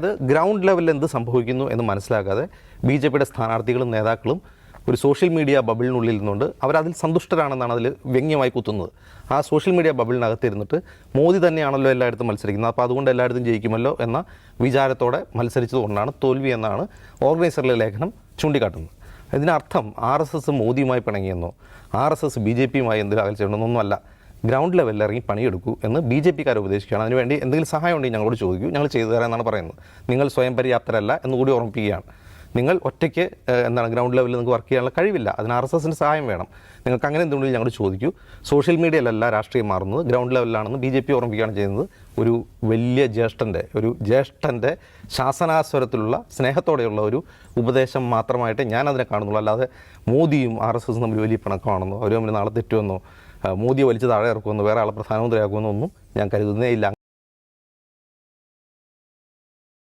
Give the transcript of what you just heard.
അത് ഗ്രൗണ്ട് ലെവലിൽ എന്ത് സംഭവിക്കുന്നു എന്ന് മനസ്സിലാക്കാതെ ബി ജെ പിയുടെ സ്ഥാനാർത്ഥികളും നേതാക്കളും ഒരു സോഷ്യൽ മീഡിയ ബബിളിനുള്ളിൽ നിന്നുകൊണ്ട് അവരതിൽ സന്തുഷ്ടരാണെന്നാണ് അതിൽ വ്യംഗ്യമായി കുത്തുന്നത്. ആ സോഷ്യൽ മീഡിയ ബബിളിനകത്തിരുന്നിട്ട് മോദി തന്നെയാണല്ലോ എല്ലായിടത്തും മത്സരിക്കുന്നത്, അപ്പോൾ അതുകൊണ്ട് എല്ലായിടത്തും ജയിക്കുമല്ലോ എന്ന വിചാരത്തോടെ മത്സരിച്ചതുകൊണ്ടാണ് തോൽവി എന്നാണ് ഓർഗനൈസറിലെ ലേഖനം ചൂണ്ടിക്കാട്ടുന്നത്. ഇതിനർത്ഥം RSS മോദിയുമായി പിണങ്ങിയെന്നോ RSS BJPയുമായി എന്തെങ്കിലും അകൽച്ചയുണ്ടെന്നൊന്നും അല്ല. ഗ്രൗണ്ട് ലെവലിൽ ഇറങ്ങി പണിയെടുക്കൂ എന്ന് BJPക്കാർ ഉപദേശിക്കുകയാണ്. അതിനുവേണ്ടി എന്തെങ്കിലും സഹായം ഉണ്ടെങ്കിൽ ഞങ്ങളോട് ചോദിക്കൂ, ഞങ്ങൾ ചെയ്തു തരാമെന്നാണ് പറയുന്നത്. നിങ്ങൾ സ്വയം പര്യാപ്തരല്ല എന്നുകൂടി ഓർമ്മിപ്പിക്കുകയാണ്. നിങ്ങൾ ഒറ്റയ്ക്ക് ഗ്രൗണ്ട് ലെവലിൽ നിങ്ങൾക്ക് വർക്ക് ചെയ്യാനുള്ള കഴിവില്ല, അതിന് RSSൻ്റെ സഹായം വേണം. നിങ്ങൾക്ക് അങ്ങനെ എന്തുകൊണ്ടെങ്കിൽ ഞങ്ങൾ ചോദിക്കൂ. സോഷ്യൽ മീഡിയയിലല്ല രാഷ്ട്രീയം മാറുന്നത്, ഗ്രൗണ്ട് ലെവലിലാണെന്ന് BJP ഓർമ്മിപ്പിക്കുകയാണ് ചെയ്യുന്നത്. ഒരു വലിയ ജ്യേഷ്ഠൻ്റെ ശാസനാസ്വരത്തിലുള്ള സ്നേഹത്തോടെയുള്ള ഒരു ഉപദേശം മാത്രമായിട്ട് ഞാൻ അതിനെ കാണുന്നുള്ളൂ. അല്ലാതെ മോദിയും RSSും തമ്മിൽ വലിയ പിണക്കമാണെന്നോ അവർ തമ്മിൽ നാളെ തെറ്റുമെന്നോ മോദിയെ വലിച്ച് താഴെ ഇറക്കുമെന്നോ വേറെ ആളെ പ്രധാനമന്ത്രിയാക്കുമെന്നോ ഒന്നും ഞാൻ കരുതുന്നേ ഇല്ല.